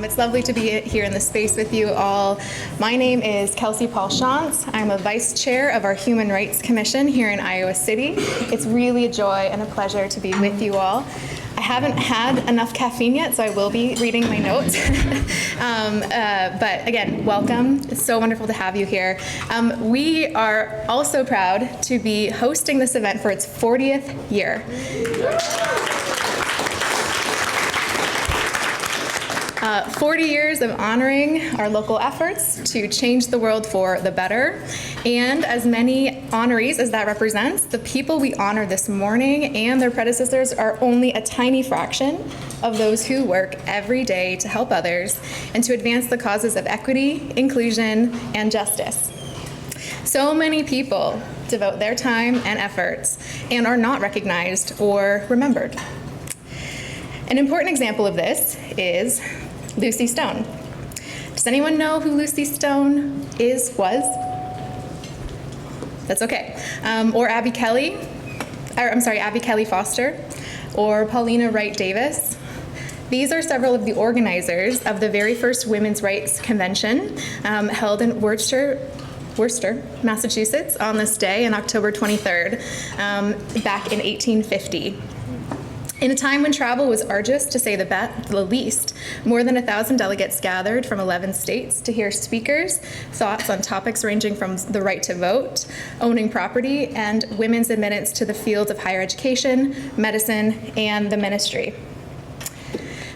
It's lovely to be here in the space with you all. My name is Kelsey Paul-Shantz. I'm a vice chair of our Human Rights Commission here in Iowa City. It's really a joy and a pleasure to be with you all. I haven't had enough caffeine yet, so I will be reading my notes. But again, welcome. It's so wonderful to have you here. We are also proud to be hosting this event for its 40th year. 40 years of honoring our local efforts to change the world for the better. And as many honorees as that represents, the people we honor this morning and their predecessors are only a tiny fraction of those who work every day to help others and to advance the causes of equity, inclusion, and justice. So many people devote their time and efforts and are not recognized or remembered. An important example of this is Lucy Stone. Does anyone know who Lucy Stone was? That's okay. Or Abby Kelly Foster, or Paulina Wright Davis. These are several of the organizers of the very first Women's Rights Convention held in Worcester, Massachusetts on this day, on October 23rd, back in 1850. In a time when travel was arduous, to say the least, more than 1,000 delegates gathered from 11 states to hear speakers' thoughts on topics ranging from the right to vote, owning property, and women's admittance to the fields of higher education, medicine, and the ministry.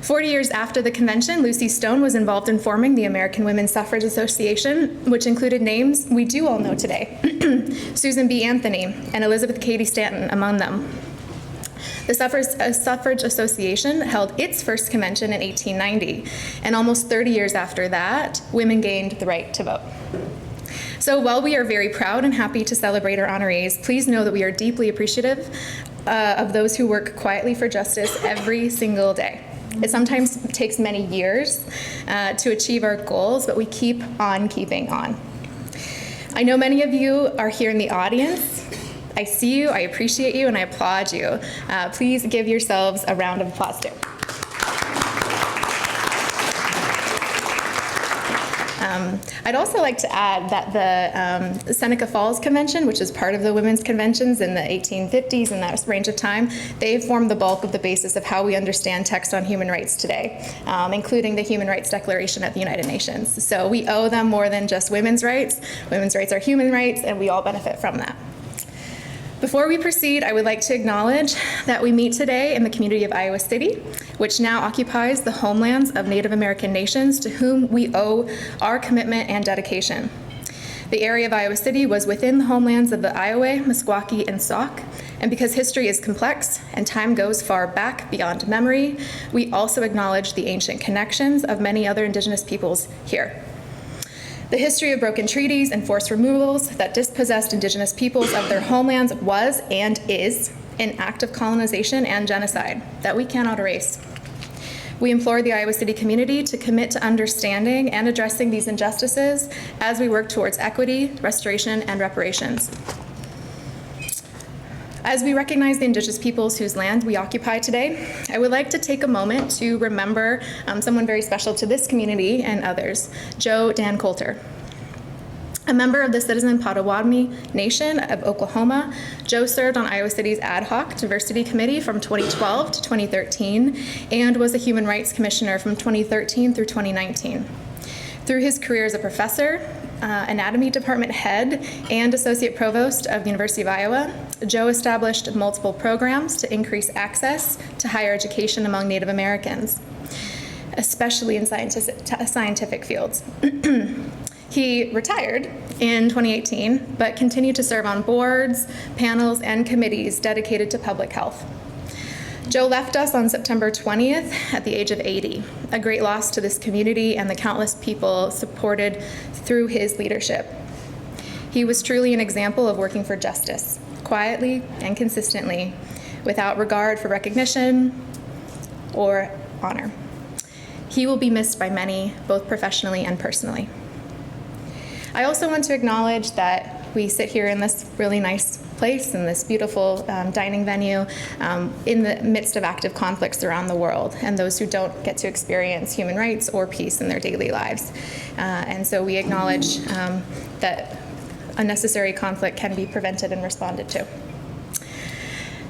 40 years after the convention, Lucy Stone was involved in forming the American Women's Suffrage Association, which included names we do all know today, Susan B. Anthony and Elizabeth Cady Stanton among them. The Suffrage Association held its first convention in 1890, and almost 30 years after that, women gained the right to vote. So while we are very proud and happy to celebrate our honorees, please know that we are deeply appreciative of those who work quietly for justice every single day. It sometimes takes many years to achieve our goals, but we keep on keeping on. I know many of you are here in the audience. I see you, I appreciate you, and I applaud you. Please give yourselves a round of applause too. I'd also like to add that the Seneca Falls Convention, which is part of the women's conventions in the 1850s and that range of time, they formed the bulk of the basis of how we understand text on human rights today, including the Human Rights Declaration at the United Nations. So we owe them more than just women's rights. Women's rights are human rights, and we all benefit from that. Before we proceed, I would like to acknowledge that we meet today in the community of Iowa City, which now occupies the homelands of Native American nations to whom we owe our commitment and dedication. The area of Iowa City was within the homelands of the Iowa, Meskwaki, and Sauk, and because history is complex and time goes far back beyond memory, we also acknowledge the ancient connections of many other Indigenous peoples here. The history of broken treaties and forced removals that dispossessed Indigenous peoples of their homelands was and is an act of colonization and genocide that we cannot erase. We implore the Iowa City community to commit to understanding and addressing these injustices as we work towards equity, restoration, and reparations. As we recognize the Indigenous peoples whose land we occupy today, I would like to take a moment to remember someone very special to this community and others, Joe Dan Coulter. A member of the Citizen Potawatomi Nation of Oklahoma, Joe served on Iowa City's ad hoc diversity committee from 2012 to 2013 and was a human rights commissioner from 2013 through 2019. Through his career as a professor, anatomy department head, and associate provost of the University of Iowa, Joe established multiple programs to increase access to higher education among Native Americans, especially in scientific fields. He retired in 2018, but continued to serve on boards, panels, and committees dedicated to public health. Joe left us on September 20th at the age of 80, a great loss to this community and the countless people supported through his leadership. He was truly an example of working for justice, quietly and consistently, without regard for recognition or honor. He will be missed by many, both professionally and personally. I also want to acknowledge that we sit here in this really nice place in this beautiful dining venue in the midst of active conflicts around the world, and those who don't get to experience human rights or peace in their daily lives. And so we acknowledge that unnecessary conflict can be prevented and responded to.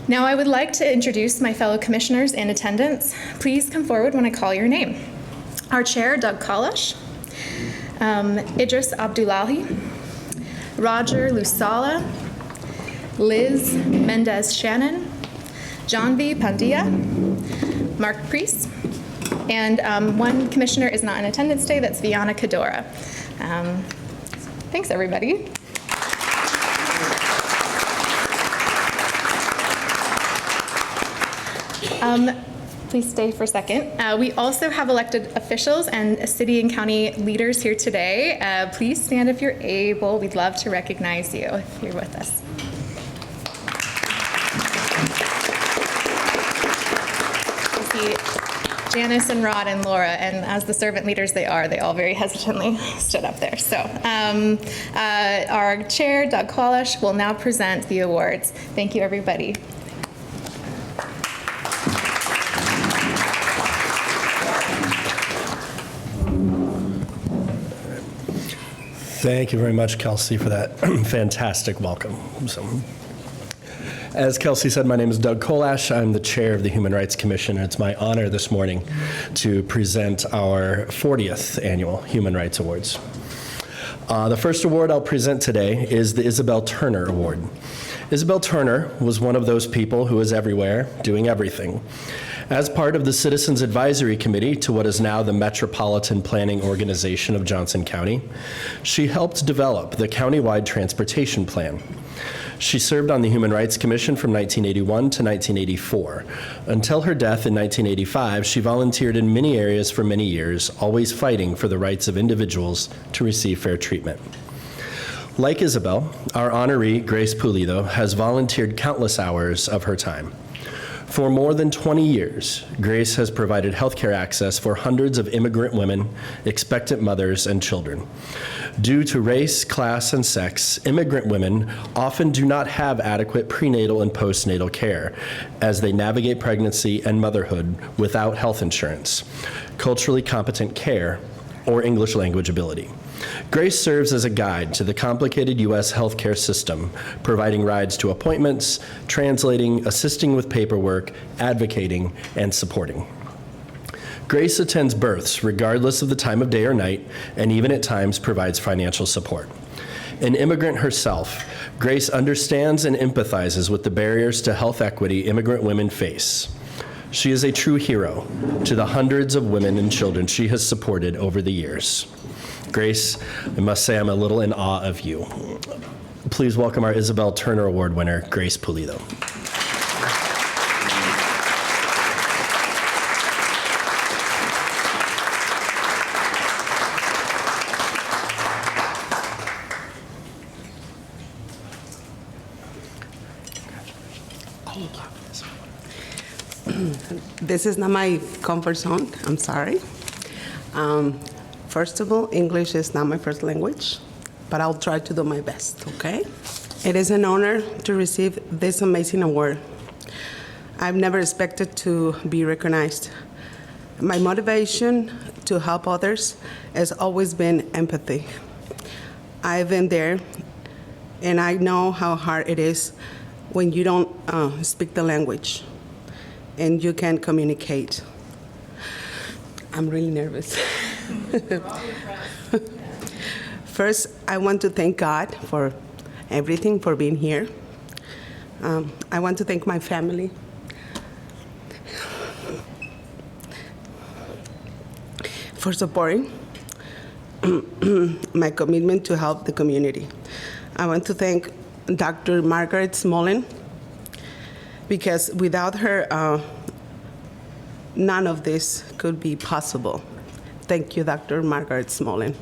Now I would like to introduce my fellow commissioners in attendance. Please come forward when I call your name. Our chair, Doug Kalash, Idris Abdullahi, Roger Lusala, Liz Mendez-Shannon, John V. Pandilla, Mark Priest, and one commissioner is not in attendance today, that's Viana Cadora. Thanks, everybody. Please stay for a second. We also have elected officials and city and county leaders here today. Please stand if you're able. We'd love to recognize you if you're with us. You see Janice and Rod and Laura, and as the servant leaders they all very hesitantly stood up there. So our chair, Doug Kalash, will now present the awards. Thank you, everybody. Thank you very much, Kelsey, for that fantastic welcome. So, as Kelsey said, my name is Doug Kalash. I'm the chair of the Human Rights Commission, and it's my honor this morning to present our 40th annual Human Rights Awards. The first award I'll present today is the Isabel Turner Award. Isabel Turner was one of those people who was everywhere, doing everything. As part of the Citizens Advisory Committee to what is now the Metropolitan Planning Organization of Johnson County, she helped develop the countywide transportation plan. She served on the Human Rights Commission from 1981 to 1984. Until her death in 1985, she volunteered in many areas for many years, always fighting for the rights of individuals to receive fair treatment. Like Isabel, our honoree, Grace Pulido, has volunteered countless hours of her time. For more than 20 years, Grace has provided healthcare access for hundreds of immigrant women, expectant mothers, and children. Due to race, class, and sex, immigrant women often do not have adequate prenatal and postnatal care as they navigate pregnancy and motherhood without health insurance, culturally competent care, or English language ability. Grace serves as a guide to the complicated U.S. healthcare system, providing rides to appointments, translating, assisting with paperwork, advocating, and supporting. Grace attends births regardless of the time of day or night, and even at times provides financial support. An immigrant herself, Grace understands and empathizes with the barriers to health equity immigrant women face. She is a true hero to the hundreds of women and children she has supported over the years. Grace, I must say I'm a little in awe of you. Please welcome our Isabel Turner Award winner, Grace Pulido. This is not my comfort zone, I'm sorry. First of all, English is not my first language, but I'll try to do my best, okay? It is an honor to receive this amazing award. I've never expected to be recognized. My motivation to help others has always been empathy. I've been there, and I know how hard it is when you don't speak the language and you can't communicate. I'm really nervous. First, I want to thank God for everything, for being here. I want to thank my family. For supporting my commitment to help the community. I want to thank Dr. Margaret Smolin, because without her, none of this could be possible. Thank you, Dr. Margaret Smolin.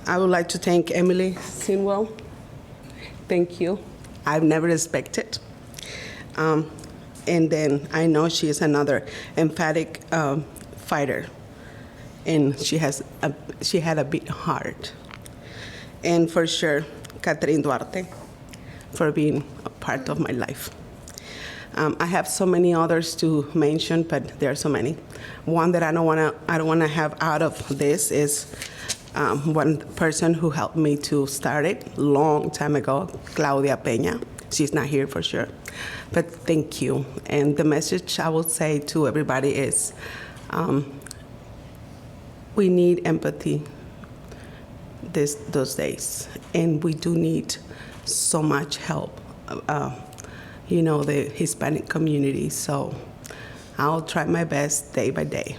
I would like to thank Emily Sinwell. Thank you. I've never expected. And then I know she is another emphatic fighter, and she had a big heart. And for sure, Catherine Duarte, for being a part of my life. I have so many others to mention, but there are so many. One that I don't want to have out of this is one person who helped me to start it long time ago, Claudia Peña. She's not here for sure, but thank you. And the message I will say to everybody is, we need empathy those days, and we do need so much help. The Hispanic community. So I'll try my best day by day.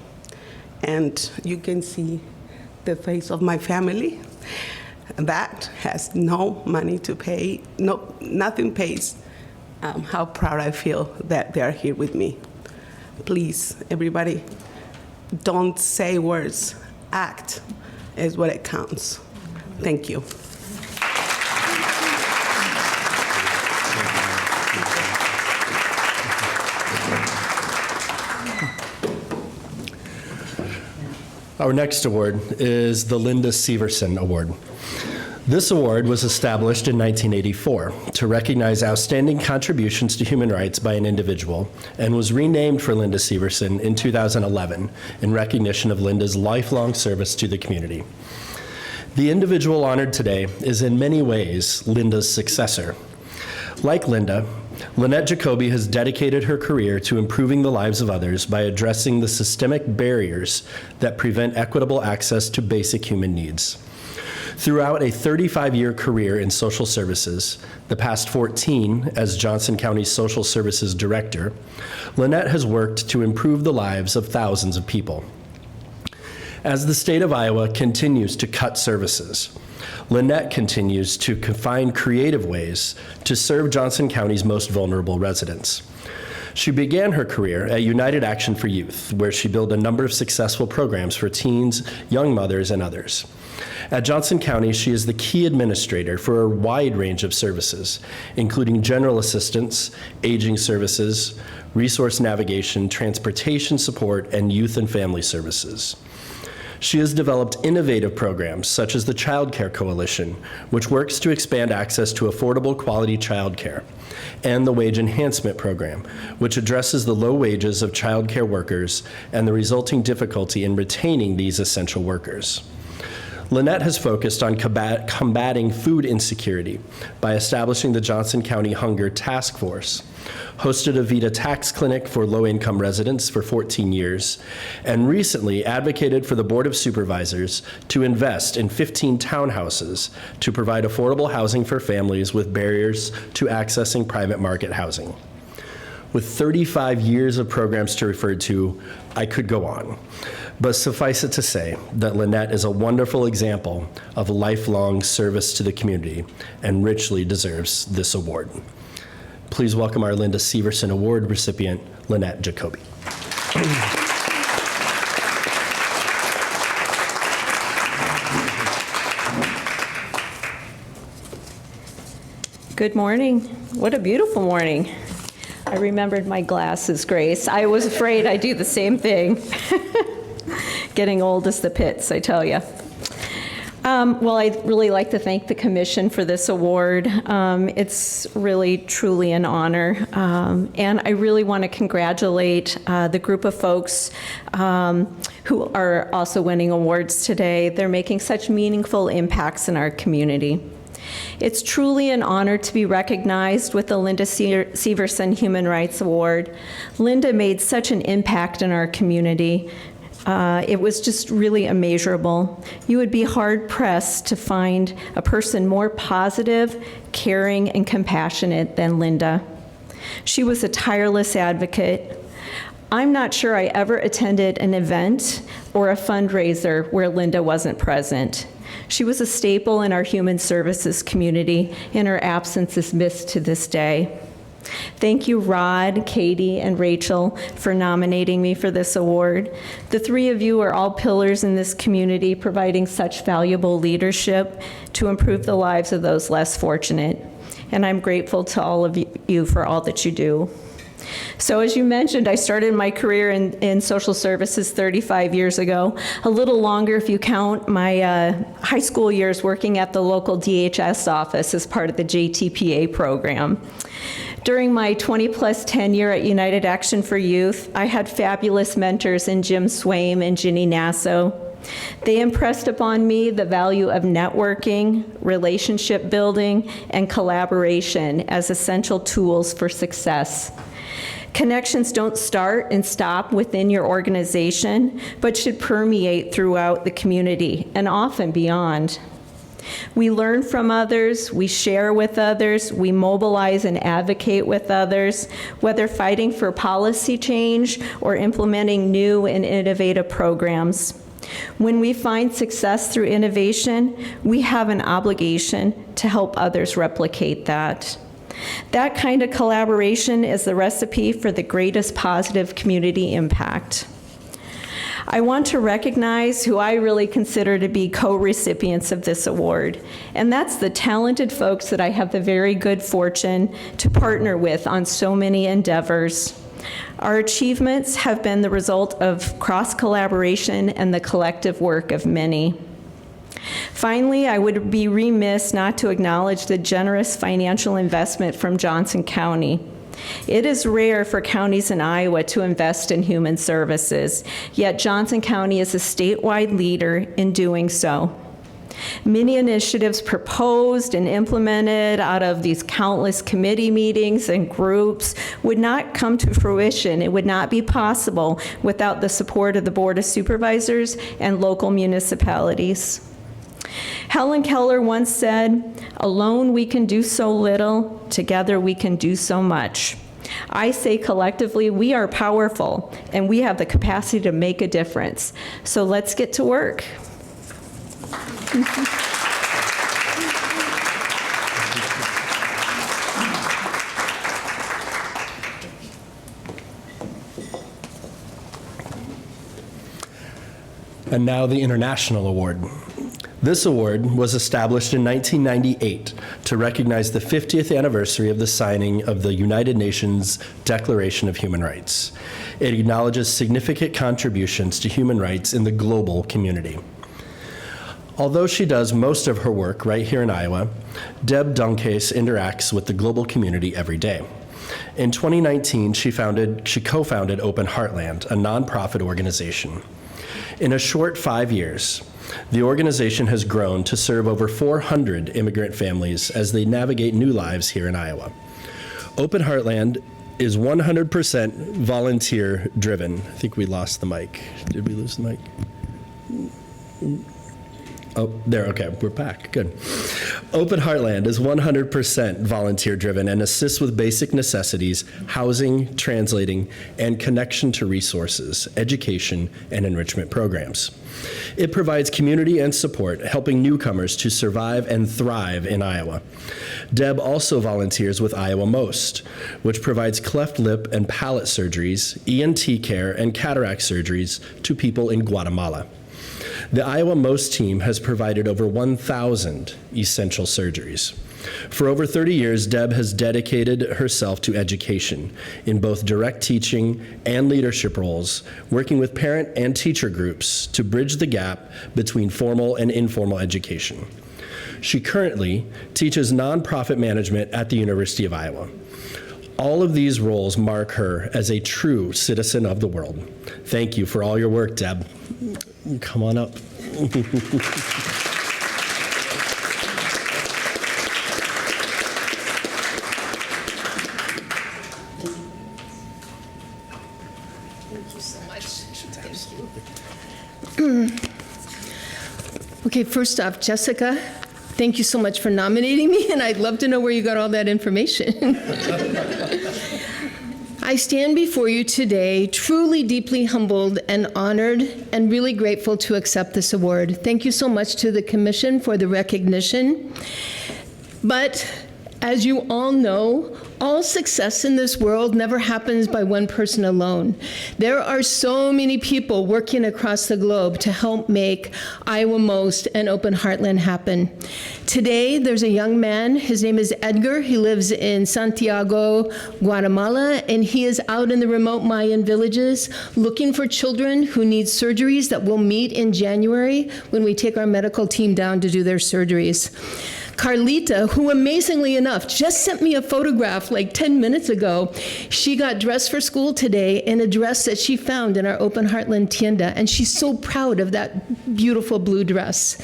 And you can see the face of my family. That has no money to pay, nothing pays how proud I feel that they are here with me. Please, everybody, don't say words. Act is what it counts. Thank you. Our next award is the Linda Severson Award. This award was established in 1984 to recognize outstanding contributions to human rights by an individual and was renamed for Linda Severson in 2011 in recognition of Linda's lifelong service to the community. The individual honored today is in many ways Linda's successor. Like Linda, Lynette Jacoby has dedicated her career to improving the lives of others by addressing the systemic barriers that prevent equitable access to basic human needs. Throughout a 35-year career in social services, the past 14 as Johnson County Social Services Director, Lynette has worked to improve the lives of thousands of people. As the state of Iowa continues to cut services, Lynette continues to find creative ways to serve Johnson County's most vulnerable residents. She began her career at United Action for Youth, where she built a number of successful programs for teens, young mothers, and others. At Johnson County, she is the key administrator for a wide range of services, including general assistance, aging services, resource navigation, transportation support, and youth and family services. She has developed innovative programs such as the Child Care Coalition, which works to expand access to affordable quality child care, and the Wage Enhancement Program, which addresses the low wages of child care workers and the resulting difficulty in retaining these essential workers. Lynette has focused on combating food insecurity by establishing the Johnson County Hunger Task Force, hosted a VITA tax clinic for low-income residents for 14 years, and recently advocated for the Board of Supervisors to invest in 15 townhouses to provide affordable housing for families with barriers to accessing private market housing. With 35 years of programs to refer to, I could go on. But suffice it to say that Lynette is a wonderful example of lifelong service to the community and richly deserves this award. Please welcome our Linda Severson Award recipient, Lynette Jacoby. Good morning. What a beautiful morning. I remembered my glasses, Grace. I was afraid I'd do the same thing. Getting old as the pits, I tell you. Well, I'd really like to thank the commission for this award. It's really, truly an honor. And I really want to congratulate the group of folks who are also winning awards today. They're making such meaningful impacts in our community. It's truly an honor to be recognized with the Linda Severson Human Rights Award. Linda made such an impact in our community. It was just really immeasurable. You would be hard-pressed to find a person more positive, caring, and compassionate than Linda. She was a tireless advocate. I'm not sure I ever attended an event or a fundraiser where Linda wasn't present. She was a staple in our human services community, and her absence is missed to this day. Thank you, Rod, Katie, and Rachel, for nominating me for this award. The three of you are all pillars in this community, providing such valuable leadership to improve the lives of those less fortunate. And I'm grateful to all of you for all that you do. So as you mentioned, I started my career in social services 35 years ago, a little longer if you count my high school years working at the local DHS office as part of the JTPA program. During my 20-plus tenure at United Action for Youth, I had fabulous mentors in Jim Swaim and Ginny Nasso. They impressed upon me the value of networking, relationship building, and collaboration as essential tools for success. Connections don't start and stop within your organization, but should permeate throughout the community and often beyond. We learn from others, we share with others, we mobilize and advocate with others, whether fighting for policy change or implementing new and innovative programs. When we find success through innovation, we have an obligation to help others replicate that. That kind of collaboration is the recipe for the greatest positive community impact. I want to recognize who I really consider to be co-recipients of this award, and that's the talented folks that I have the very good fortune to partner with on so many endeavors. Our achievements have been the result of cross-collaboration and the collective work of many. Finally, I would be remiss not to acknowledge the generous financial investment from Johnson County. It is rare for counties in Iowa to invest in human services, yet Johnson County is a statewide leader in doing so. Many initiatives proposed and implemented out of these countless committee meetings and groups would not come to fruition. It would not be possible without the support of the Board of Supervisors and local municipalities. Helen Keller once said, "Alone we can do so little, together we can do so much." I say collectively, we are powerful, and we have the capacity to make a difference. So let's get to work. And now the International Award. This award was established in 1998 to recognize the 50th anniversary of the signing of the United Nations Declaration of Human Rights. It acknowledges significant contributions to human rights in the global community. Although she does most of her work right here in Iowa, Deb Dunkhase interacts with the global community every day. In 2019, she co-founded Open Heartland, a nonprofit organization. In a short 5 years, the organization has grown to serve over 400 immigrant families as they navigate new lives here in Iowa. Open Heartland is 100% volunteer driven. I think we lost the mic. Did we lose the mic? Oh, there, okay, we're back, good. Open Heartland is 100% volunteer driven and assists with basic necessities, housing, translating, and connection to resources, education, and enrichment programs. It provides community and support, helping newcomers to survive and thrive in Iowa. Deb also volunteers with Iowa Most, which provides cleft lip and palate surgeries, ENT care, and cataract surgeries to people in Guatemala. The Iowa Most team has provided over 1,000 essential surgeries. For over 30 years, Deb has dedicated herself to education in both direct teaching and leadership roles, working with parent and teacher groups to bridge the gap between formal and informal education. She currently teaches nonprofit management at the University of Iowa. All of these roles mark her as a true citizen of the world. Thank you for all your work, Deb. Come on up. Okay, first off, Jessica, thank you so much for nominating me, and I'd love to know where you got all that information. I stand before you today truly deeply humbled and honored and really grateful to accept this award. Thank you so much to the Commission for the recognition. But as you all know, all success in this world never happens by one person alone. There are so many people working across the globe to help make Iowa Most and Open Heartland happen. Today, there's a young man. His name is Edgar. He lives in Santiago, Guatemala, and he is out in the remote Mayan villages looking for children who need surgeries that we'll meet in January when we take our medical team down to do their surgeries. Carlita, who amazingly enough just sent me a photograph like 10 minutes ago, she got dressed for school today in a dress that she found in our Open Heartland tienda, and she's so proud of that beautiful blue dress.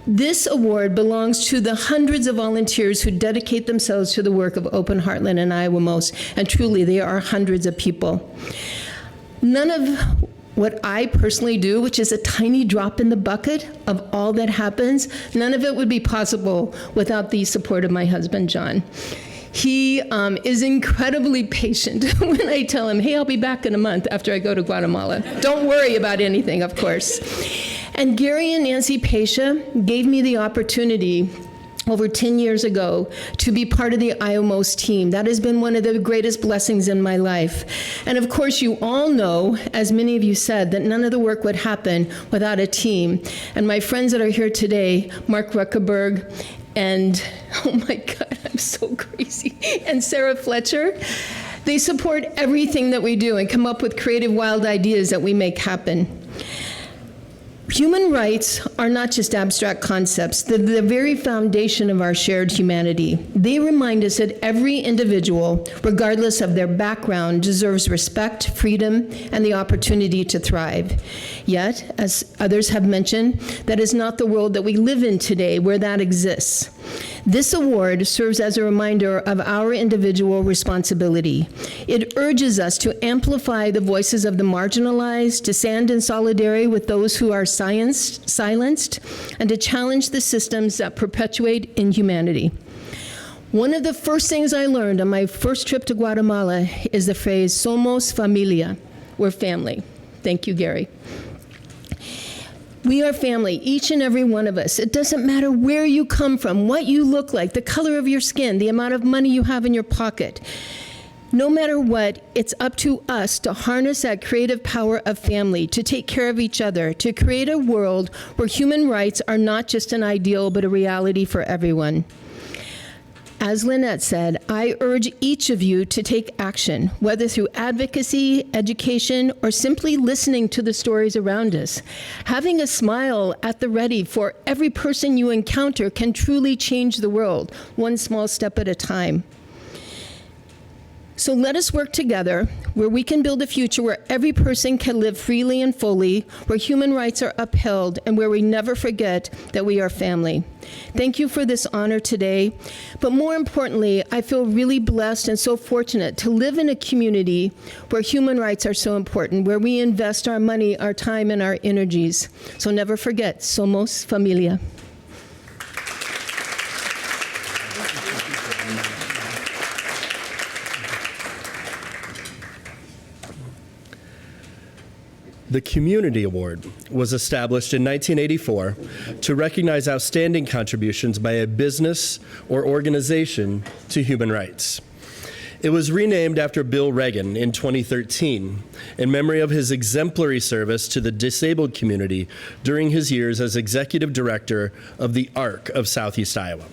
This award belongs to the hundreds of volunteers who dedicate themselves to the work of Open Heartland and Iowa Most, and truly they are hundreds of people. None of what I personally do, which is a tiny drop in the bucket of all that happens, none of it would be possible without the support of my husband, John. He is incredibly patient when I tell him, hey, I'll be back in a month after I go to Guatemala. Don't worry about anything, of course. And Gary and Nancy Pasha gave me the opportunity over 10 years ago to be part of the Iowa Most team. That has been one of the greatest blessings in my life. And of course, you all know, as many of you said, that none of the work would happen without a team. And my friends that are here today, Mark Ruckeberg and, oh my God, I'm so crazy, and Sarah Fletcher, they support everything that we do and come up with creative, wild ideas that we make happen. Human rights are not just abstract concepts. They're the very foundation of our shared humanity. They remind us that every individual, regardless of their background, deserves respect, freedom, and the opportunity to thrive. Yet, as others have mentioned, that is not the world that we live in today where that exists. This award serves as a reminder of our individual responsibility. It urges us to amplify the voices of the marginalized, to stand in solidarity with those who are silenced, and to challenge the systems that perpetuate inhumanity. One of the first things I learned on my first trip to Guatemala is the phrase, somos familia, we're family. Thank you, Gary. We are family, each and every one of us. It doesn't matter where you come from, what you look like, the color of your skin, the amount of money you have in your pocket. No matter what, it's up to us to harness that creative power of family, to take care of each other, to create a world where human rights are not just an ideal, but a reality for everyone. As Lynette said, I urge each of you to take action, whether through advocacy, education, or simply listening to the stories around us. Having a smile at the ready for every person you encounter can truly change the world, one small step at a time. So let us work together where we can build a future where every person can live freely and fully, where human rights are upheld, and where we never forget that we are family. Thank you for this honor today. But more importantly, I feel really blessed and so fortunate to live in a community where human rights are so important, where we invest our money, our time, and our energies. So never forget, somos familia. The Community Award was established in 1984 to recognize outstanding contributions by a business or organization to human rights. It was renamed after Bill Reagan in 2013 in memory of his exemplary service to the disabled community during his years as executive director of the ARC of Southeast Iowa.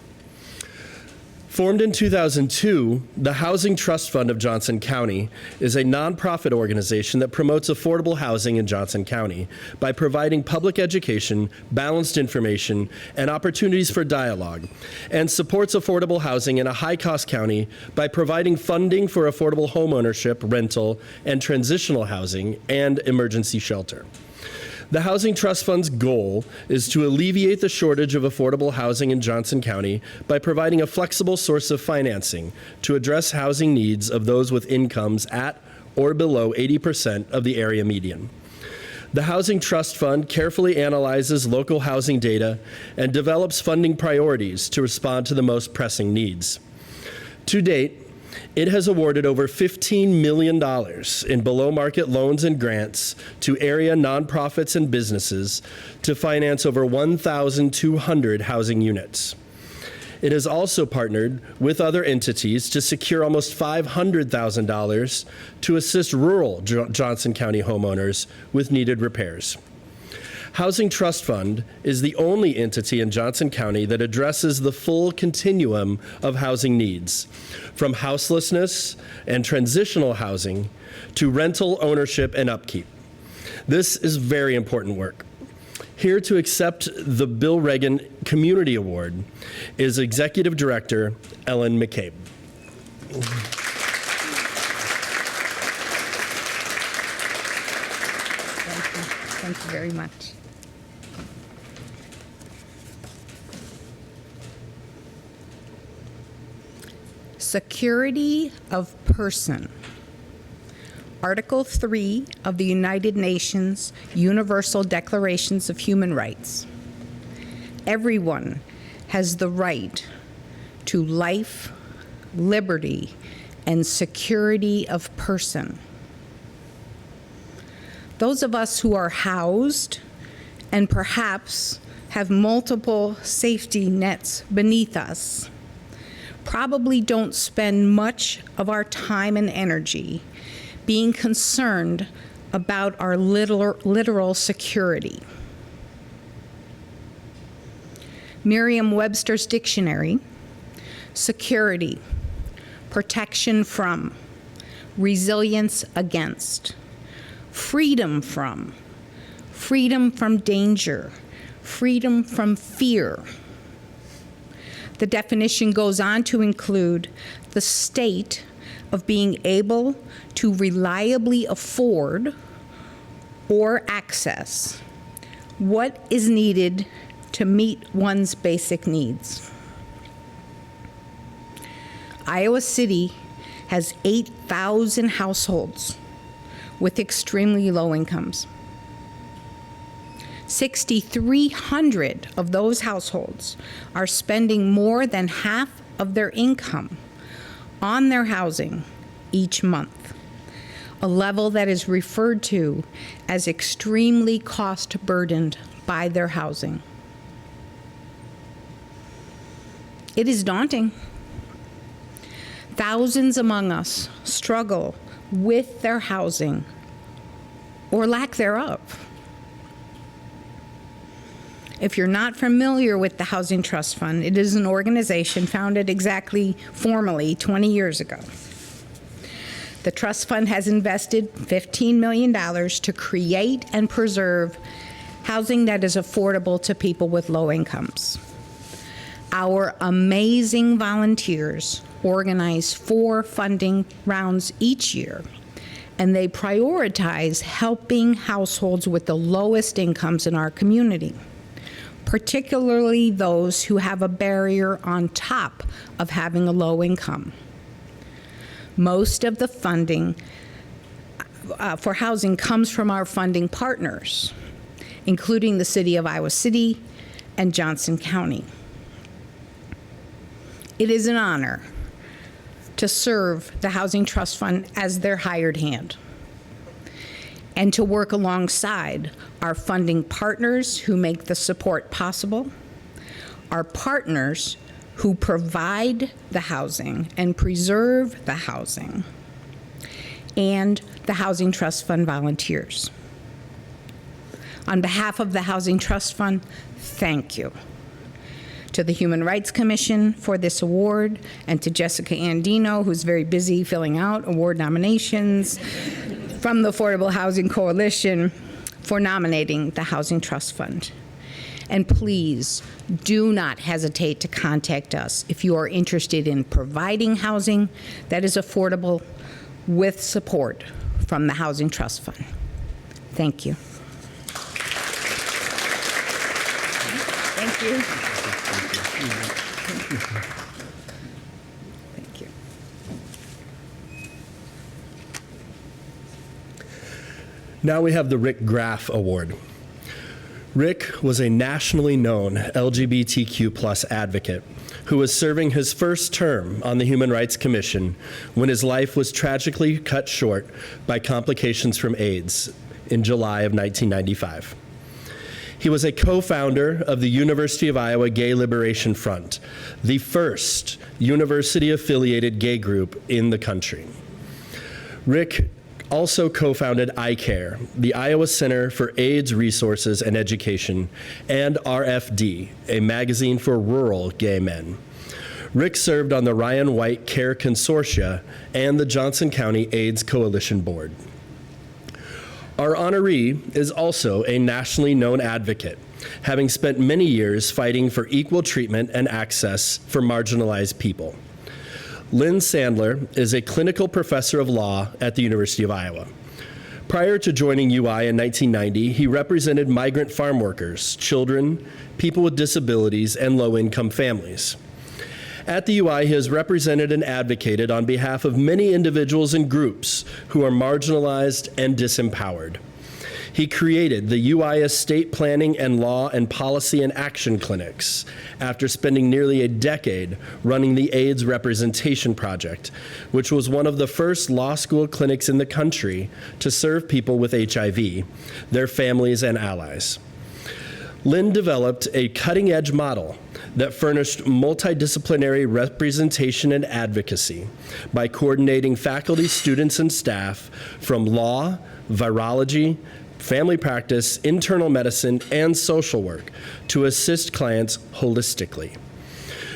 Formed in 2002, the Housing Trust Fund of Johnson County is a nonprofit organization that promotes affordable housing in Johnson County by providing public education, balanced information, and opportunities for dialogue, and supports affordable housing in a high-cost county by providing funding for affordable homeownership, rental, and transitional housing, and emergency shelter. The Housing Trust Fund's goal is to alleviate the shortage of affordable housing in Johnson County by providing a flexible source of financing to address housing needs of those with incomes at or below 80% of the area median. The Housing Trust Fund carefully analyzes local housing data and develops funding priorities to respond to the most pressing needs. To date, it has awarded over $15 million in below-market loans and grants to area nonprofits and businesses to finance over 1,200 housing units. It has also partnered with other entities to secure almost $500,000 to assist rural Johnson County homeowners with needed repairs. Housing Trust Fund is the only entity in Johnson County that addresses the full continuum of housing needs, from houselessness and transitional housing to rental ownership and upkeep. This is very important work. Here to accept the Bill Reagan Community Award is Executive Director Ellen McCabe. Thank you very much. Security of person. Article 3 of the United Nations Universal Declarations of Human Rights. Everyone has the right to life, liberty, and security of person. Those of us who are housed and perhaps have multiple safety nets beneath us probably don't spend much of our time and energy being concerned about our literal security. Merriam-Webster's dictionary: security, protection from, resilience against, freedom from danger, freedom from fear. The definition goes on to include the state of being able to reliably afford or access what is needed to meet one's basic needs. Iowa City has 8,000 households with extremely low incomes. 6,300 of those households are spending more than half of their income on their housing each month, a level that is referred to as extremely cost-burdened by their housing. It is daunting. Thousands among us struggle with their housing or lack thereof. If you're not familiar with the Housing Trust Fund, it is an organization founded formally 20 years ago. The trust fund has invested $15 million to create and preserve housing that is affordable to people with low incomes. Our amazing volunteers organize 4 funding rounds each year, and they prioritize helping households with the lowest incomes in our community, particularly those who have a barrier on top of having a low income. Most of the funding for housing comes from our funding partners, including the City of Iowa City and Johnson County. It is an honor to serve the Housing Trust Fund as their hired hand, and to work alongside our funding partners who make the support possible, our partners who provide the housing and preserve the housing, and the Housing Trust Fund volunteers. On behalf of the Housing Trust Fund, thank you to the Human Rights Commission for this award, and to Jessica Andino, who's very busy filling out award nominations, from the Affordable Housing Coalition for nominating the Housing Trust Fund. And please do not hesitate to contact us if you are interested in providing housing that is affordable with support from the Housing Trust Fund. Thank you. Thank you. Thank you. Now we have the Rick Graf Award. Rick was a nationally known LGBTQ+ advocate who was serving his first term on the Human Rights Commission when his life was tragically cut short by complications from AIDS in July of 1995. He was a co-founder of the University of Iowa Gay Liberation Front, the first university-affiliated gay group in the country. Rick also co-founded iCare, the Iowa Center for AIDS Resources and Education, and RFD, a magazine for rural gay men. Rick served on the Ryan White Care Consortia and the Johnson County AIDS Coalition Board. Our honoree is also a nationally known advocate, having spent many years fighting for equal treatment and access for marginalized people. Lynn Sandler is a clinical professor of law at the University of Iowa. Prior to joining UI in 1990, he represented migrant farm workers, children, people with disabilities, and low-income families. At the UI, he has represented and advocated on behalf of many individuals and groups who are marginalized and disempowered. He created the UI Estate Planning and Law and Policy and Action Clinics after spending nearly a decade running the AIDS Representation Project, which was one of the first law school clinics in the country to serve people with HIV, their families, and allies. Lynn developed a cutting-edge model that furnished multidisciplinary representation and advocacy by coordinating faculty, students, and staff from law, virology, family practice, internal medicine, and social work to assist clients holistically.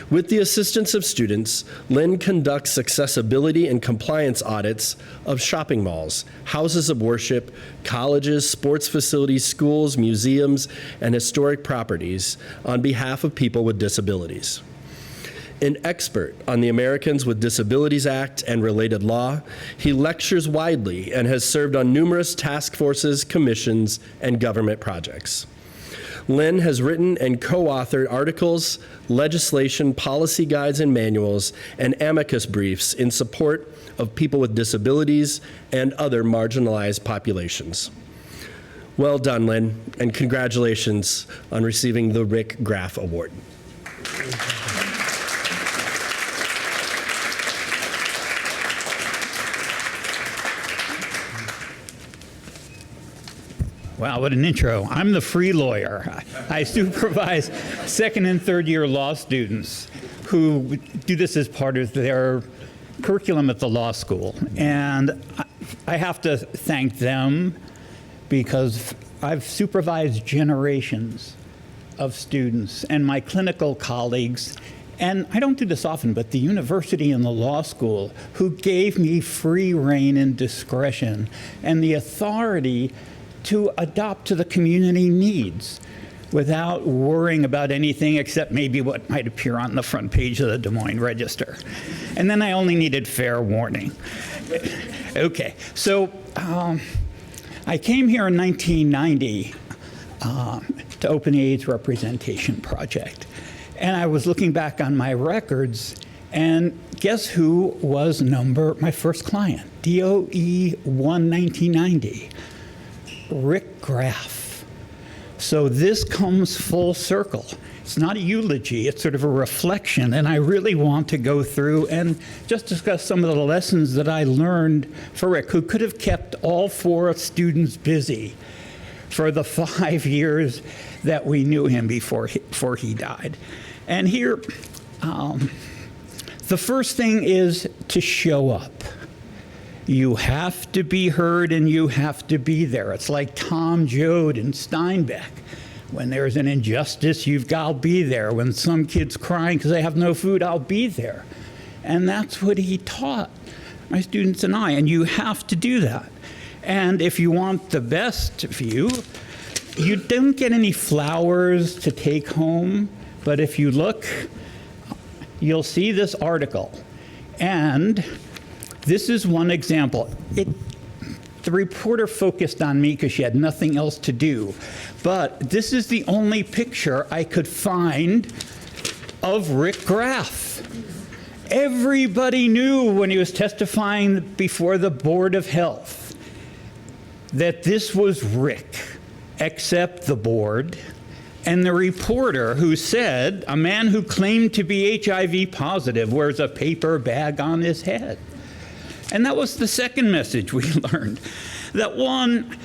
With the assistance of students, Lynn conducts accessibility and compliance audits of shopping malls, houses of worship, colleges, sports facilities, schools, museums, and historic properties on behalf of people with disabilities. An expert on the Americans with Disabilities Act and related law, he lectures widely and has served on numerous task forces, commissions, and government projects. Lynn has written and co-authored articles, legislation, policy guides and manuals, and amicus briefs in support of people with disabilities and other marginalized populations. Well done, Lynn, and congratulations on receiving the Rick Graf Award. Wow, what an intro. I'm the free lawyer. I supervise second and third year law students who do this as part of their curriculum at the law school. And I have to thank them because I've supervised generations of students and my clinical colleagues, and I don't do this often, but the university and the law school who gave me free rein and discretion and the authority to adopt to the community needs without worrying about anything except maybe what might appear on the front page of the Des Moines Register. And then I only needed fair warning. Okay, so I came here in 1990 to open the AIDS Representation Project. And I was looking back on my records, and guess who was my first client? DOE 1990. Rick Graf. So this comes full circle. It's not a eulogy, it's sort of a reflection, and I really want to go through and just discuss some of the lessons that I learned for Rick, who could have kept all 4 students busy for the 5 years that we knew him before he died. And here, the first thing is to show up. You have to be heard and you have to be there. It's like Tom Joad and Steinbeck. When there's an injustice, I'll be there. When some kid's crying because they have no food, I'll be there. And that's what he taught my students and I, and you have to do that. And if you want the best view, you don't get any flowers to take home, but if you look, you'll see this article. And this is one example. The reporter focused on me because she had nothing else to do. But this is the only picture I could find of Rick Graf. Everybody knew when he was testifying before the Board of Health that this was Rick, except the board and the reporter who said a man who claimed to be HIV positive wears a paper bag on his head. And that was the second message we learned. That one,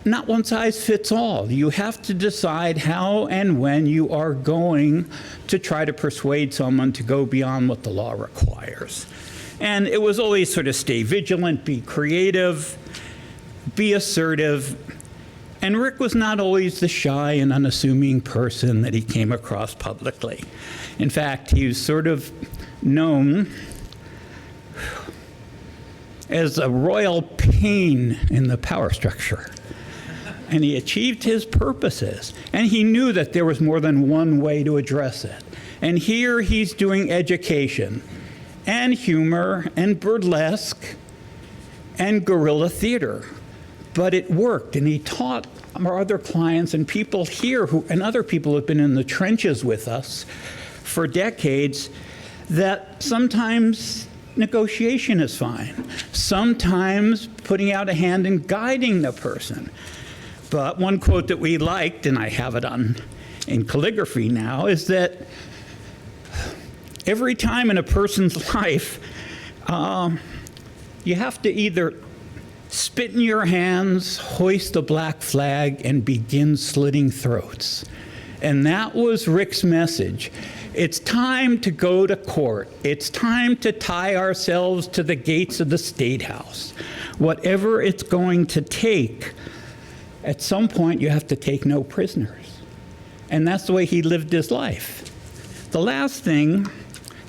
not one size fits all. You have to decide how and when you are going to try to persuade someone to go beyond what the law requires. And it was always sort of stay vigilant, be creative, be assertive. And Rick was not always the shy and unassuming person that he came across publicly. In fact, he was sort of known as a royal pain in the power structure. And he achieved his purposes. And he knew that there was more than one way to address it. And here he's doing education and humor and burlesque and guerrilla theater. But it worked, and he taught our other clients and people here and other people who have been in the trenches with us for decades that sometimes negotiation is fine. Sometimes putting out a hand and guiding the person. But one quote that we liked, and I have it in calligraphy now, is that every time in a person's life, you have to either spit in your hands, hoist a black flag, and begin slitting throats. And that was Rick's message. It's time to go to court. It's time to tie ourselves to the gates of the State House. Whatever it's going to take, at some point you have to take no prisoners. And that's the way he lived his life. The last thing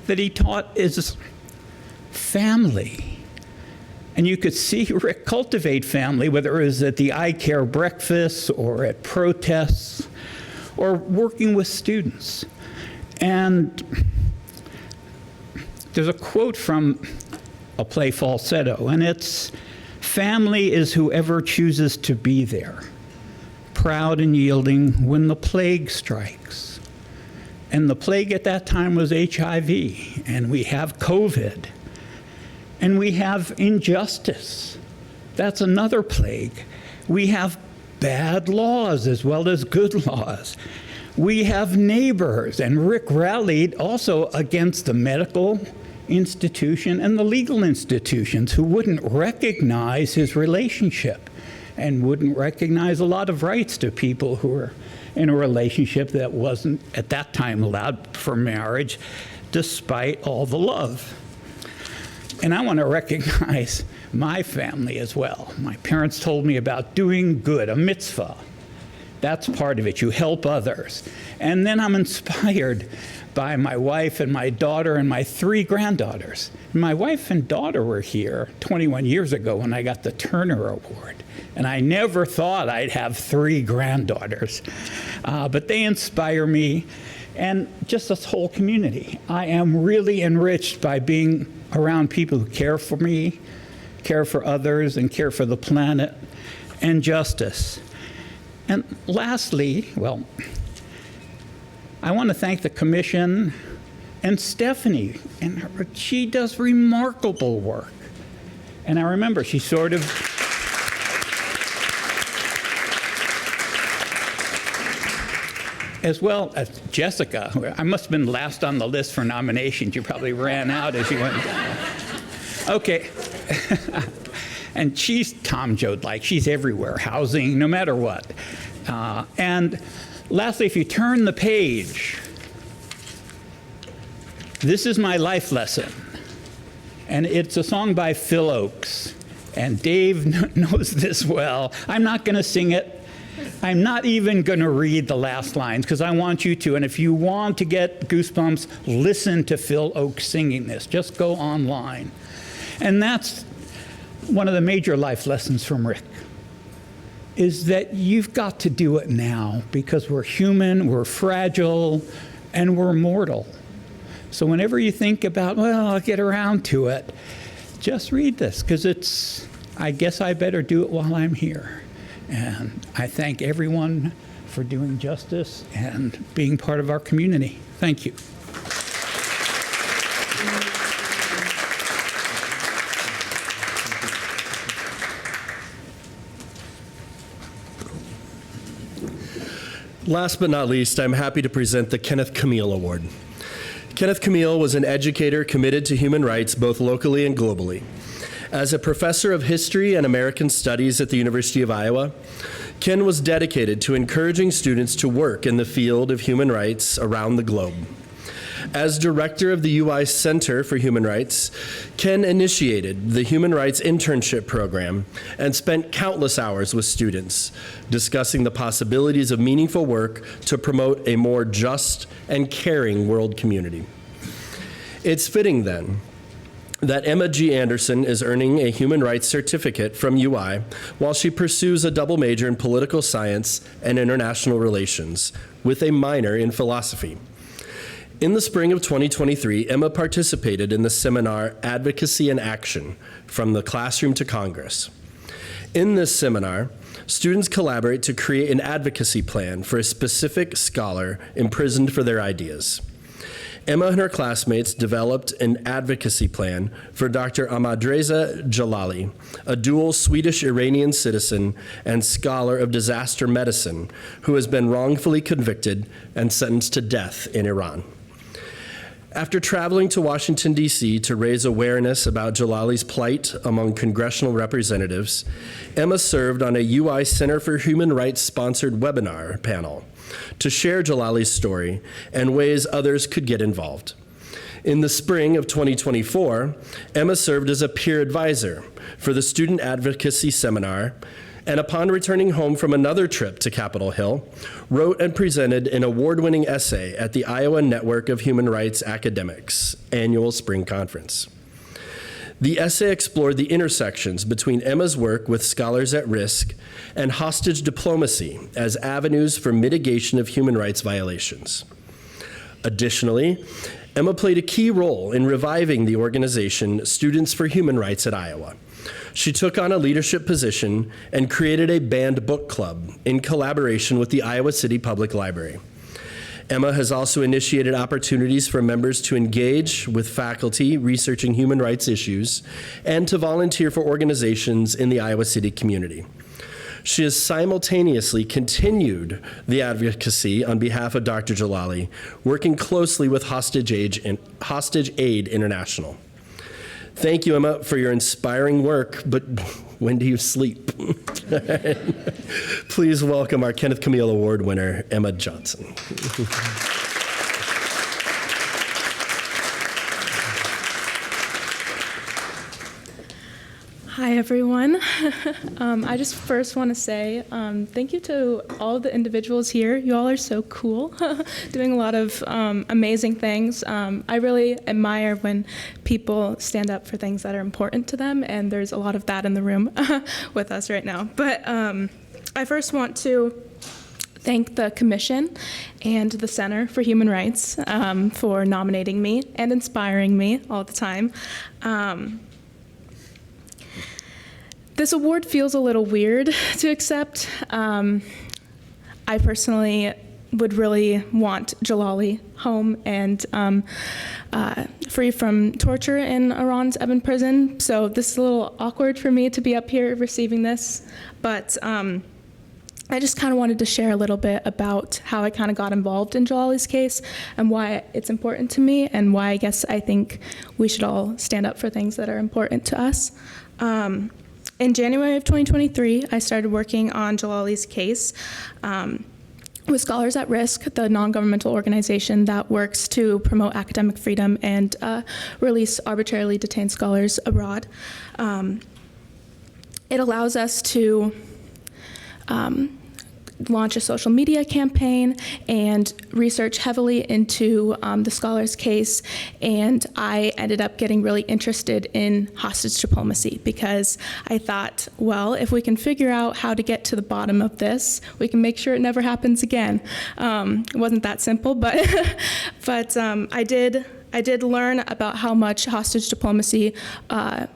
that he taught is family. And you could see Rick cultivate family, whether it was at the I Care breakfasts or at protests or working with students. And there's a quote from a play, Falsetto, and it's, "Family is whoever chooses to be there, proud and yielding when the plague strikes." And the plague at that time was HIV, and we have COVID, and we have injustice. That's another plague. We have bad laws as well as good laws. We have neighbors, and Rick rallied also against the medical institution and the legal institutions who wouldn't recognize his relationship and wouldn't recognize a lot of rights to people who were in a relationship that wasn't at that time allowed for marriage, despite all the love. And I want to recognize my family as well. My parents told me about doing good, a mitzvah. That's part of it. You help others. And then I'm inspired by my wife and my daughter and my 3 granddaughters. My wife and daughter were here 21 years ago when I got the Turner Award. And I never thought I'd have 3 granddaughters. But they inspire me and just this whole community. I am really enriched by being around people who care for me, care for others, and care for the planet and justice. And lastly, well, I want to thank the commission and Stephanie. And she does remarkable work. And I remember she sort of as well as Jessica. I must have been last on the list for nominations. You probably ran out as you went. Okay. And she's Tom Joad-like. She's everywhere, housing, no matter what. And lastly, if you turn the page, this is my life lesson. And it's a song by Phil Oakes. And Dave knows this well. I'm not going to sing it. I'm not even going to read the last lines because I want you to. And if you want to get goosebumps, listen to Phil Oakes singing this. Just go online. And that's one of the major life lessons from Rick, is that you've got to do it now because we're human, we're fragile, and we're mortal. So whenever you think about, well, I'll get around to it, just read this because it's, I guess I better do it while I'm here. And I thank everyone for doing justice and being part of our community. Thank you. Last but not least, I'm happy to present the Kenneth Cmiel Award. Kenneth Cmiel was an educator committed to human rights both locally and globally. As a professor of history and American studies at the University of Iowa, Ken was dedicated to encouraging students to work in the field of human rights around the globe. As director of the UI Center for Human Rights, Ken initiated the Human Rights Internship Program and spent countless hours with students discussing the possibilities of meaningful work to promote a more just and caring world community. It's fitting, then, that Emma G. Anderson is earning a human rights certificate from UI while she pursues a double major in political science and international relations with a minor in philosophy. In the spring of 2023, Emma participated in the seminar Advocacy in Action, From the Classroom to Congress. In this seminar, students collaborate to create an advocacy plan for a specific scholar imprisoned for their ideas. Emma and her classmates developed an advocacy plan for Dr. Ahmadreza Jalali, a dual Swedish-Iranian citizen and scholar of disaster medicine who has been wrongfully convicted and sentenced to death in Iran. After traveling to Washington, D.C. to raise awareness about Jalali's plight among congressional representatives, Emma served on a UI Center for Human Rights sponsored webinar panel to share Jalali's story and ways others could get involved. In the spring of 2024, Emma served as a peer advisor for the student advocacy seminar, and upon returning home from another trip to Capitol Hill, wrote and presented an award-winning essay at the Iowa Network of Human Rights Academics annual spring conference. The essay explored the intersections between Emma's work with scholars at risk and hostage diplomacy as avenues for mitigation of human rights violations. Additionally, Emma played a key role in reviving the organization Students for Human Rights at Iowa. She took on a leadership position and created a banned book club in collaboration with the Iowa City Public Library. Emma has also initiated opportunities for members to engage with faculty researching human rights issues and to volunteer for organizations in the Iowa City community. She has simultaneously continued the advocacy on behalf of Dr. Jalali, working closely with Hostage Aid International. Thank you, Emma, for your inspiring work, but when do you sleep? Please welcome our Kenneth Cmiel Award winner, Emma Johnson. Hi, everyone. I just first want to say thank you to all of the individuals here. You all are so cool, doing a lot of amazing things. I really admire when people stand up for things that are important to them, and there's a lot of that in the room with us right now. But I first want to thank the Commission and the Center for Human Rights for nominating me and inspiring me all the time. This award feels a little weird to accept. I personally would really want Jalali home and free from torture in Iran's Evin prison. So this is a little awkward for me to be up here receiving this. But I just kind of wanted to share a little bit about how I kind of got involved in Jalali's case and why it's important to me and why I think we should all stand up for things that are important to us. In January of 2023, I started working on Jalali's case with Scholars at Risk, the non-governmental organization that works to promote academic freedom and release arbitrarily detained scholars abroad. It allows us to launch a social media campaign and research heavily into the scholar's case, and I ended up getting really interested in hostage diplomacy because I thought, well, if we can figure out how to get to the bottom of this, we can make sure it never happens again. It wasn't that simple, but I did learn about how much hostage diplomacy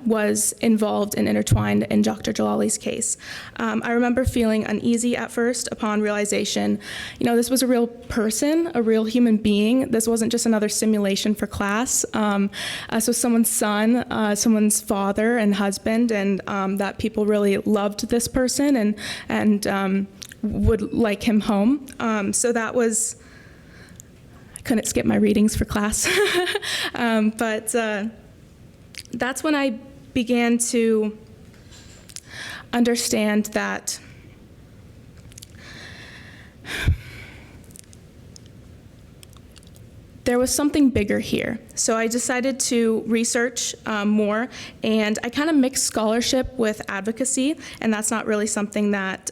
was involved and intertwined in Dr. Jalali's case. I remember feeling uneasy at first upon realization, this was a real person, a real human being. This wasn't just another simulation for class. So someone's son, someone's father and husband, and that people really loved this person and would like him home. So that was, couldn't skip my readings for class. But that's when I began to understand that there was something bigger here. So I decided to research more, and I kind of mixed scholarship with advocacy, and that's not really something that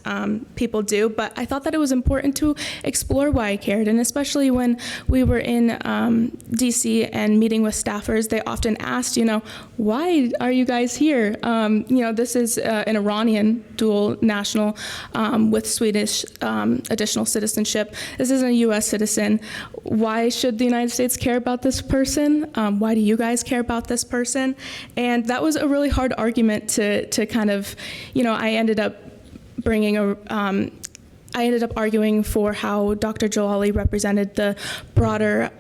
people do, but I thought that it was important to explore why I cared, and especially when we were in DC and meeting with staffers, they often asked, why are you guys here? This is an Iranian dual national with Swedish additional citizenship. This isn't a U.S. citizen. Why should the United States care about this person? Why do you guys care about this person? And that was a really hard argument to kind of, I ended up arguing for how Dr. Jalali represented the broader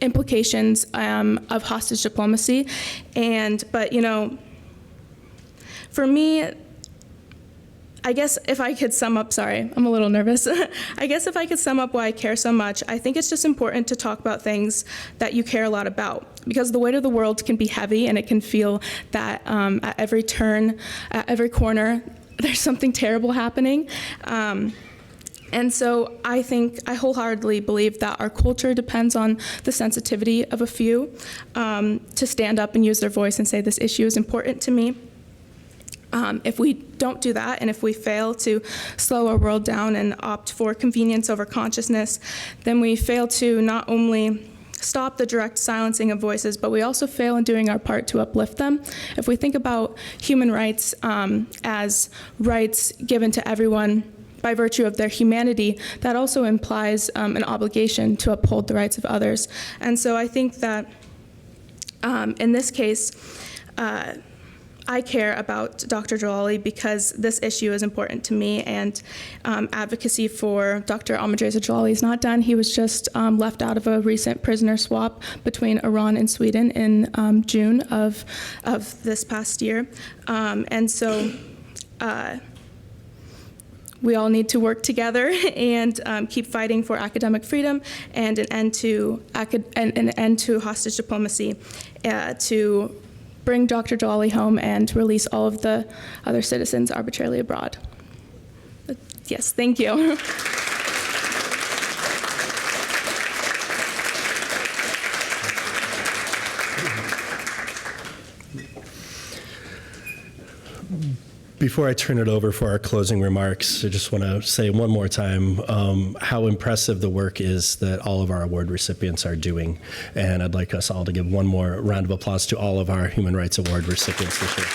implications of hostage diplomacy. But for me, I guess if I could sum up, sorry, I'm a little nervous. I guess if I could sum up why I care so much, I think it's just important to talk about things that you care a lot about, because the weight of the world can be heavy, and it can feel that at every turn, at every corner, there's something terrible happening. And so I wholeheartedly believe that our culture depends on the sensitivity of a few to stand up and use their voice and say, this issue is important to me. If we don't do that, and if we fail to slow our world down and opt for convenience over consciousness, then we fail to not only stop the direct silencing of voices, but we also fail in doing our part to uplift them. If we think about human rights as rights given to everyone by virtue of their humanity, that also implies an obligation to uphold the rights of others. And so I think that in this case, I care about Dr. Jalali because this issue is important to me, and advocacy for Dr. Ahmadreza Jalali is not done. He was just left out of a recent prisoner swap between Iran and Sweden in June of this past year. And so we all need to work together and keep fighting for academic freedom and an end to hostage diplomacy to bring Dr. Jalali home and release all of the other citizens arbitrarily abroad. Yes, thank you. Before I turn it over for our closing remarks, I just want to say one more time how impressive the work is that all of our award recipients are doing. And I'd like us all to give one more round of applause to all of our Human Rights Award recipients this year.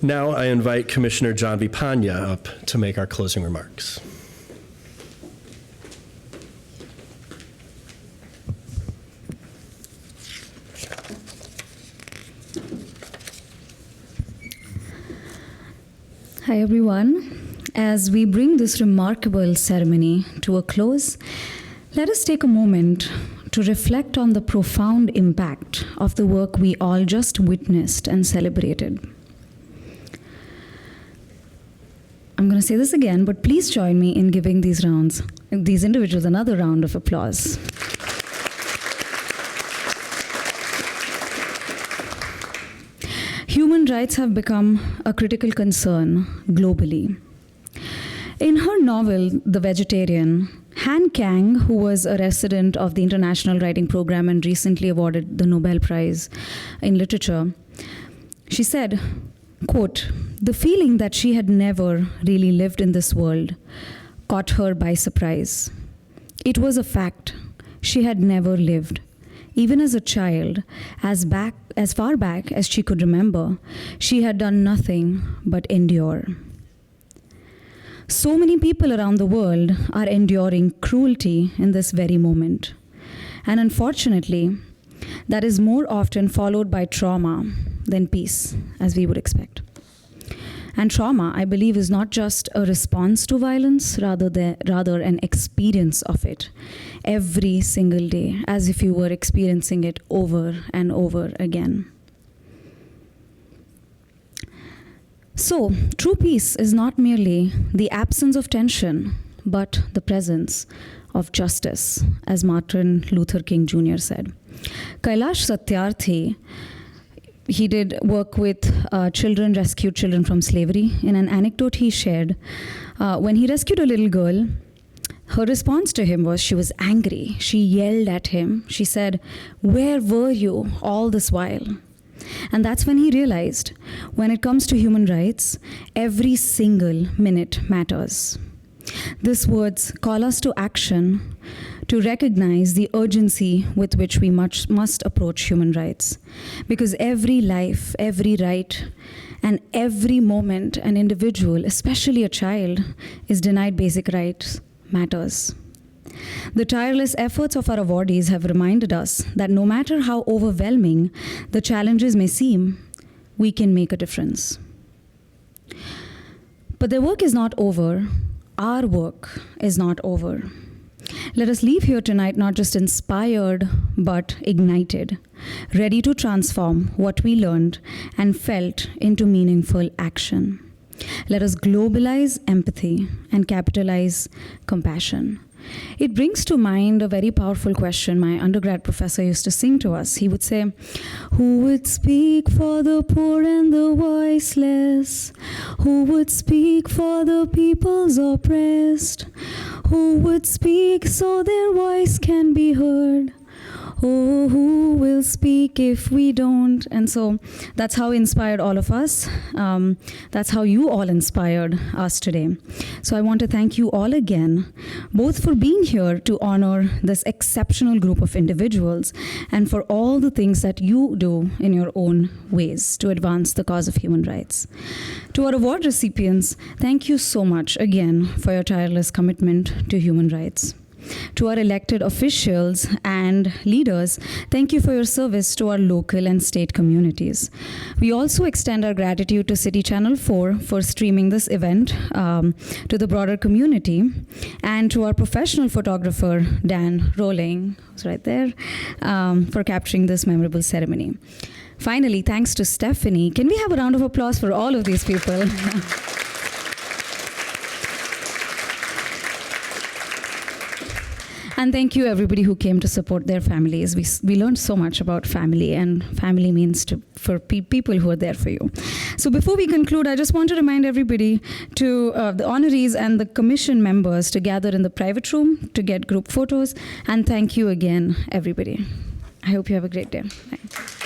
Now I invite Commissioner John V. Panya up to make our closing remarks. Hi, everyone. As we bring this remarkable ceremony to a close, let us take a moment to reflect on the profound impact of the work we all just witnessed and celebrated. I'm going to say this again, but please join me in giving these individuals another round of applause. Human rights have become a critical concern globally. In her novel, The Vegetarian, Han Kang, who was a resident of the International Writing Program and recently awarded the Nobel Prize in Literature, she said, quote, "The feeling that she had never really lived in this world caught her by surprise. It was a fact. She had never lived. Even as a child, as far back as she could remember, she had done nothing but endure." So many people around the world are enduring cruelty in this very moment. And unfortunately, that is more often followed by trauma than peace, as we would expect. And trauma, I believe, is not just a response to violence, rather an experience of it every single day, as if you were experiencing it over and over again. So, true peace is not merely the absence of tension, but the presence of justice, as Martin Luther King Jr. said. Kailash Satyarthi He did work with children, rescued children from slavery. In an anecdote he shared, when he rescued a little girl, her response to him was she was angry. She yelled at him. She said, "Where were you all this while?" And that's when he realized, when it comes to human rights, every single minute matters. These words call us to action, to recognize the urgency with which we must approach human rights. Because every life, every right, and every moment an individual, especially a child, is denied basic rights matters. The tireless efforts of our awardees have reminded us that no matter how overwhelming the challenges may seem, we can make a difference. But their work is not over. Our work is not over. Let us leave here tonight not just inspired, but ignited, ready to transform what we learned and felt into meaningful action. Let us globalize empathy and capitalize compassion. It brings to mind a very powerful question my undergrad professor used to sing to us. He would say, "Who would speak for the poor and the voiceless? Who would speak for the peoples oppressed? Who would speak so their voice can be heard? Oh, who will speak if we don't?" And so that's how he inspired all of us. That's how you all inspired us today. So I want to thank you all again, both for being here to honor this exceptional group of individuals and for all the things that you do in your own ways to advance the cause of human rights. To our award recipients, thank you so much again for your tireless commitment to human rights. To our elected officials and leaders, thank you for your service to our local and state communities. We also extend our gratitude to City Channel 4 for streaming this event to the broader community, and to our professional photographer, Dan Rolling, who's right there, for capturing this memorable ceremony. Finally, thanks to Stephanie. Can we have a round of applause for all of these people? And thank you, everybody who came to support their families. We learned so much about family, and family means for people who are there for you. So before we conclude, I just want to remind everybody to the honorees and the commission members to gather in the private room to get group photos. And thank you again, everybody. I hope you have a great day. Thanks.